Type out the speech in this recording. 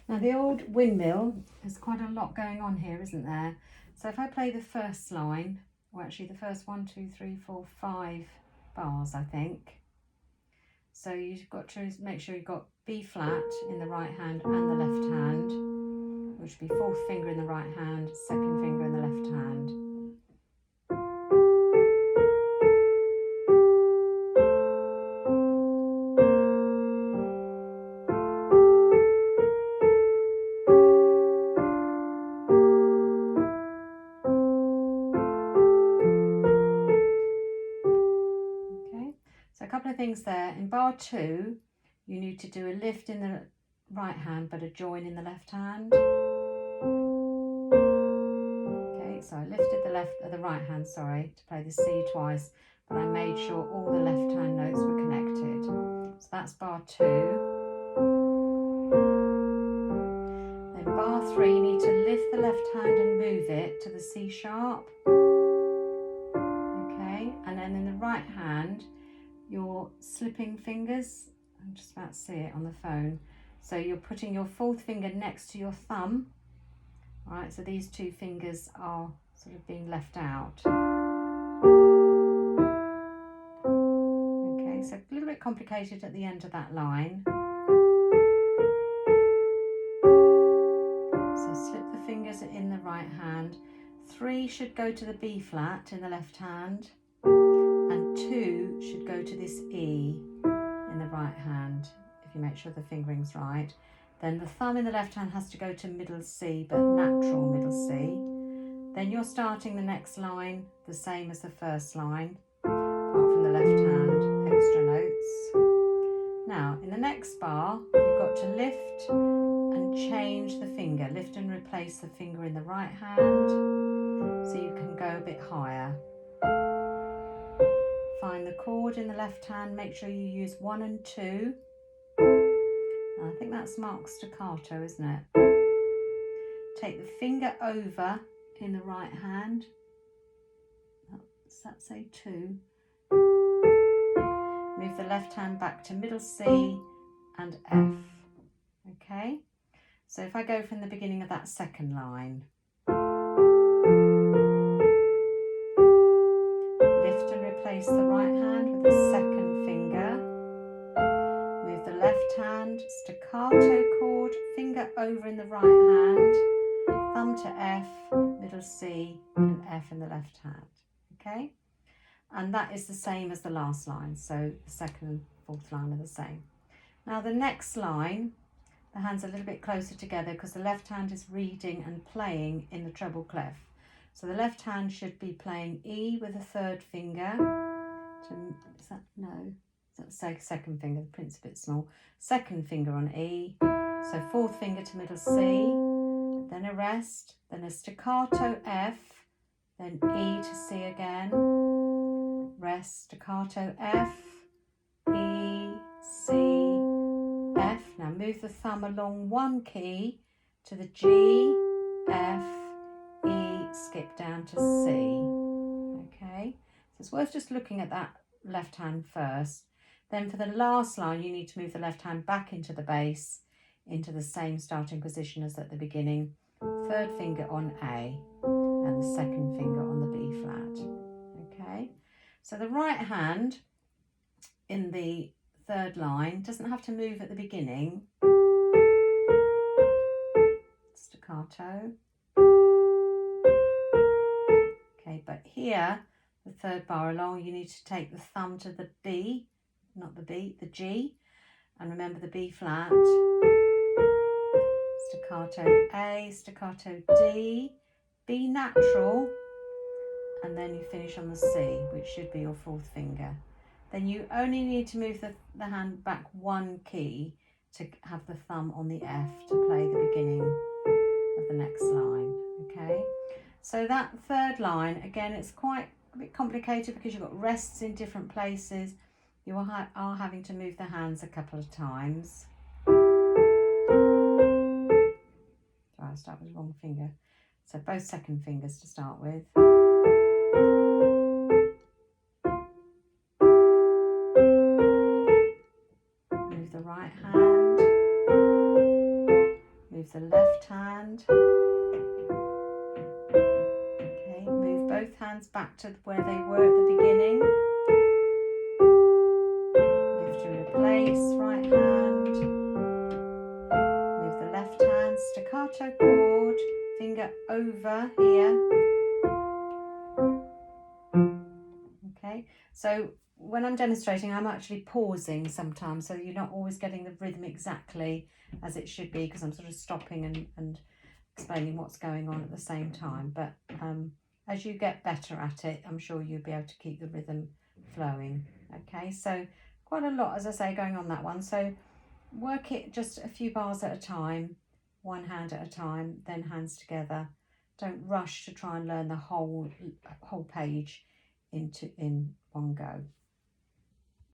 Now the old windmill, there's quite a lot going on here, isn't there? So if I play the first line, or actually the first 1, 2, 3, 4, 5 bars, I think. So you've got to make sure you've got B flat in the right hand and the left hand, which would be fourth finger in the right hand, second finger in the left hand. So a couple of things there. In bar 2, you need to do a lift in the right hand but a join in the left hand. Okay, so I lifted the right hand, sorry, to play the C twice, but I made sure all the left hand notes were connected. So that's bar 2. Then bar 3, you need to lift the left hand and move it to the C sharp. Okay, and then in the right hand, your slipping fingers, I'm just about to see it on the phone, so you're putting your fourth finger next to your thumb. All right, so these two fingers are sort of being left out. Okay, so a little bit complicated at the end of that line. So slip the fingers in the right hand. 3 should go to the B flat in the left hand, and 2 should go to this E in the right hand, if you make sure the fingering's right. Then the thumb in the left hand has to go to middle C, but natural middle C. Then you're starting the next line the same as the first line, apart from the left hand extra notes. Now, in the next bar, you've got to lift and change the finger. Lift and replace the finger in the right hand, so you can go a bit higher. Find the chord in the left hand, make sure you use 1 and 2. I think that's marked staccato, isn't it? Take the finger over in the right hand. Does that say 2? Move the left hand back to middle C and F. Okay, so if I go from the beginning of that second line. Lift and replace the right hand with the second finger. Move the left hand, staccato chord, finger over in the right hand, thumb to F, middle C and F in the left hand. Okay, and that is the same as the last line, so the second and fourth line are the same. Now the next line, the hands are a little bit closer together because the left hand is reading and playing in the treble clef. So the left hand should be playing E with the third finger. Is that, no, that's second finger, the print's a bit small. Second finger on E, so fourth finger to middle C, then a rest, then a staccato F, then E to C again, rest, staccato F, E, C, F. Now move the thumb along one key to the G, F, E, skip down to C. Okay, so it's worth just looking at that left hand first. Then for the last line, you need to move the left hand back into the bass, into the same starting position as at the beginning. Third finger on A and the second finger on the B flat. Okay, so the right hand in the third line doesn't have to move at the beginning. Staccato. Okay, but here, the third bar along, you need to take the thumb to the B, not the B, the G, and remember the B flat, staccato A, staccato D, B natural, and then you finish on the C, which should be your fourth finger. Then you only need to move the hand back one key to have the thumb on the F to play the beginning of the next line, okay? So that third line, again, it's quite a bit complicated because you've got rests in different places. You are having to move the hands a couple of times. So I'll start with the wrong finger. So both second fingers to start with. Move the right hand. Move Move the left hand. Okay, move both hands back to where they were at the beginning. Lift to replace, right hand. Move the left hand, staccato chord, finger over here. Okay, so when I'm demonstrating, I'm actually pausing sometimes, so you're not always getting the rhythm exactly as it should be, because I'm sort of stopping and explaining what's going on at the same time. But as you get better at it, I'm sure you'll be able to keep the rhythm flowing. Okay, so quite a lot, as I say, going on that one. So work it just a few bars at a time, one hand at a time, then hands together. Don't rush to try and learn the whole page in one go.